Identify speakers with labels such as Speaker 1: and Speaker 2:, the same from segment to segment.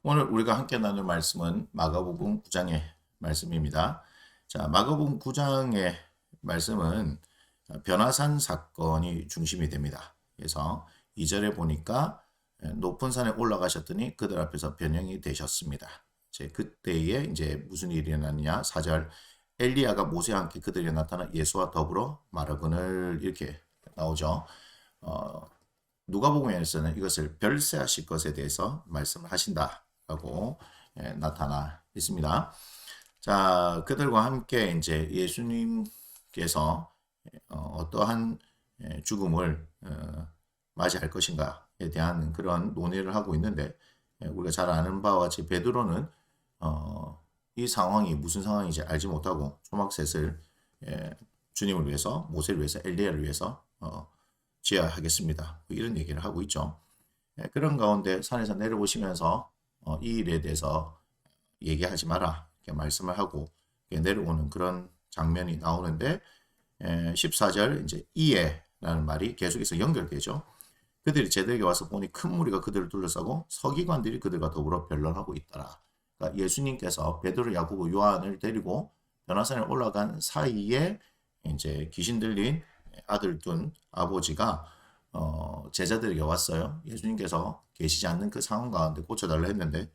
Speaker 1: 오늘 우리가 함께 나눌 말씀은 마가복음 9장의 말씀입니다. 자, 마가복음 9장의 말씀은 변화산 사건이 중심이 됩니다. 그래서 2절에 보니까 높은 산에 올라가셨더니 그들 앞에서 변형이 되셨습니다. 그때에 이제 무슨 일이 일어났느냐? 4절 엘리야가 모세와 함께 그들에게 나타나 예수와 더불어 마르그늘 이렇게 나오죠. 누가복음에서는 이것을 별세하실 것에 대해서 말씀을 하신다라고 나타나 있습니다. 자, 그들과 함께 이제 예수님께서 어떠한 죽음을 맞이할 것인가에 대한 그런 논의를 하고 있는데 우리가 잘 아는 바와 같이 베드로는 이 상황이 무슨 상황인지 알지 못하고 초막셋을 주님을 위해서 모세를 위해서 엘리야를 위해서 지어야 하겠습니다. 이런 얘기를 하고 있죠. 그런 가운데 산에서 내려보시면서 이 일에 대해서 얘기하지 마라 이렇게 말씀을 하고 내려오는 그런 장면이 나오는데 14절 이제 이에라는 말이 계속해서 연결되죠. 그들이 제들에게 와서 보니 큰 무리가 그들을 둘러싸고 서기관들이 그들과 더불어 변론하고 있더라. 그러니까 예수님께서 베드로, 야고보, 요한을 데리고 변화산에 올라간 사이에 이제 귀신 들린 아들 둔 아버지가 제자들에게 왔어요. 예수님께서 계시지 않는 그 상황 가운데 고쳐달라 했는데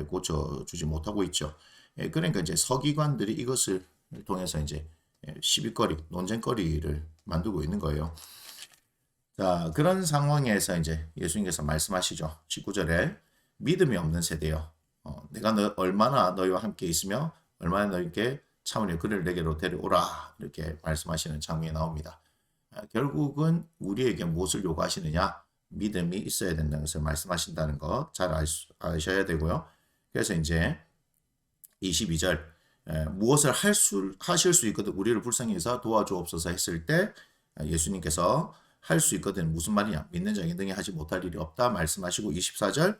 Speaker 1: 고쳐주지 못하고 있죠. 그러니까 이제 서기관들이 이것을 통해서 이제 시비거리, 논쟁거리를 만들고 있는 거예요. 자, 그런 상황에서 이제 예수님께서 말씀하시죠. 19절에 믿음이 없는 세대여. 내가 얼마나 너희와 함께 있으며 얼마나 너희께 참으려 그를 내게로 데려오라. 이렇게 말씀하시는 장면이 나옵니다. 결국은 우리에게 무엇을 요구하시느냐? 믿음이 있어야 된다는 것을 말씀하신다는 것 잘 아셔야 되고요. 그래서 이제 22절 무엇을 하실 수 있거든 우리를 불쌍히 여기서 도와주옵소서 했을 때 예수님께서 할 수 있거든 무슨 말이냐? 믿는 자에게 능히 하지 못할 일이 없다 말씀하시고 24절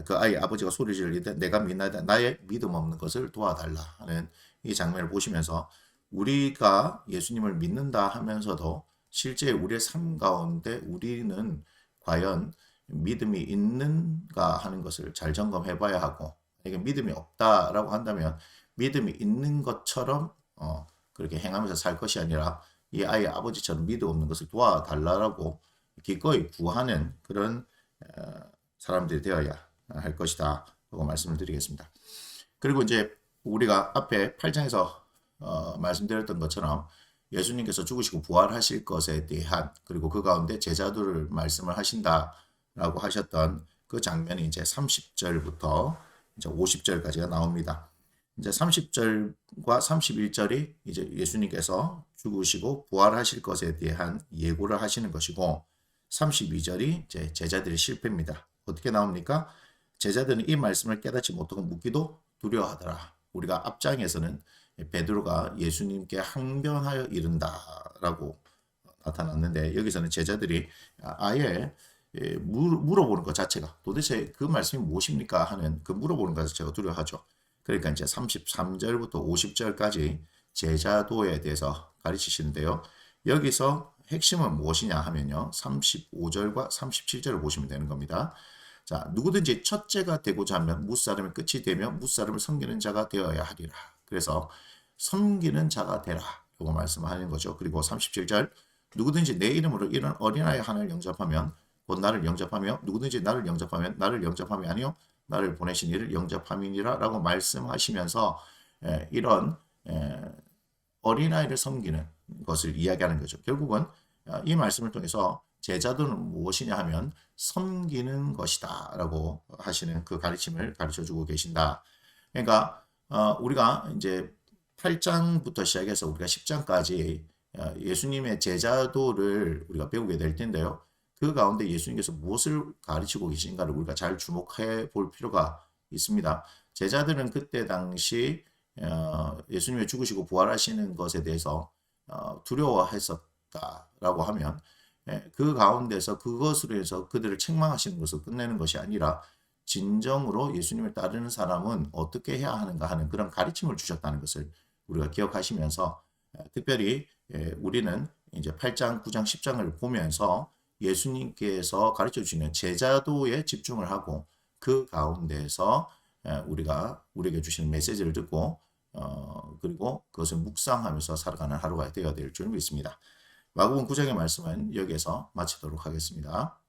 Speaker 1: 그 아이 아버지가 소리 지르되 내가 믿나이다 나의 믿음 없는 것을 도와달라 하는 이 장면을 보시면서 우리가 예수님을 믿는다 하면서도 실제 우리의 삶 가운데 우리는 과연 믿음이 있는가 하는 것을 잘 점검해 봐야 하고 이게 믿음이 없다라고 한다면 믿음이 있는 것처럼 그렇게 행하면서 살 것이 아니라 이 아이의 아버지처럼 믿음 없는 것을 도와달라고 기꺼이 구하는 그런 사람들이 되어야 할 것이다 라고 말씀을 드리겠습니다. 그리고 이제 우리가 앞에 8장에서 말씀드렸던 것처럼 예수님께서 죽으시고 부활하실 것에 대한 그리고 그 가운데 제자들을 말씀을 하신다라고 하셨던 그 장면이 이제 30절부터 이제 50절까지가 나옵니다. 이제 30절과 31절이 이제 예수님께서 죽으시고 부활하실 것에 대한 예고를 하시는 것이고 32절이 이제 제자들의 실패입니다. 어떻게 나옵니까? 제자들은 이 말씀을 깨닫지 못하고 묻기도 두려워하더라. 우리가 앞장에서는 베드로가 예수님께 항변하여 이른다라고 나타났는데 여기서는 제자들이 아예 물어보는 것 자체가 도대체 그 말씀이 무엇입니까 하는 그 물어보는 것 자체가 두려워하죠. 그러니까 이제 33절부터 50절까지 제자도에 대해서 가르치시는데요. 여기서 핵심은 무엇이냐 하면요. 35절과 37절을 보시면 되는 겁니다. 자, 누구든지 첫째가 되고자 하면 무사람의 끝이 되며 무사람을 섬기는 자가 되어야 하리라. 그래서 섬기는 자가 되라. 라고 말씀하는 거죠. 그리고 37절 누구든지 내 이름으로 이런 어린아이 하나를 영접하면 곧 나를 영접하며 누구든지 나를 영접하면 나를 영접함이 아니요 나를 보내신 이를 영접함이니라 라고 말씀하시면서 이런 어린아이를 섬기는 것을 이야기하는 거죠. 결국은 이 말씀을 통해서 제자도는 무엇이냐 하면 섬기는 것이다 라고 하시는 그 가르침을 가르쳐 주고 계신다. 그러니까 우리가 이제 8장부터 시작해서 우리가 10장까지 예수님의 제자도를 우리가 배우게 될 텐데요. 그 가운데 예수님께서 무엇을 가르치고 계신가를 우리가 잘 주목해 볼 필요가 있습니다. 제자들은 그때 당시 예수님이 죽으시고 부활하시는 것에 대해서 두려워했었다라고 하면 그 가운데서 그것으로 해서 그들을 책망하시는 것을 끝내는 것이 아니라 진정으로 예수님을 따르는 사람은 어떻게 해야 하는가 하는 그런 가르침을 주셨다는 것을 우리가 기억하시면서 특별히 우리는 이제 8장, 9장, 10장을 보면서 예수님께서 가르쳐 주시는 제자도에 집중을 하고 그 가운데에서 우리가 우리에게 주시는 메시지를 듣고 그리고 그것을 묵상하면서 살아가는 하루가 되어야 될 줄 믿습니다. 마가복음 9장의 말씀은 여기에서 마치도록 하겠습니다.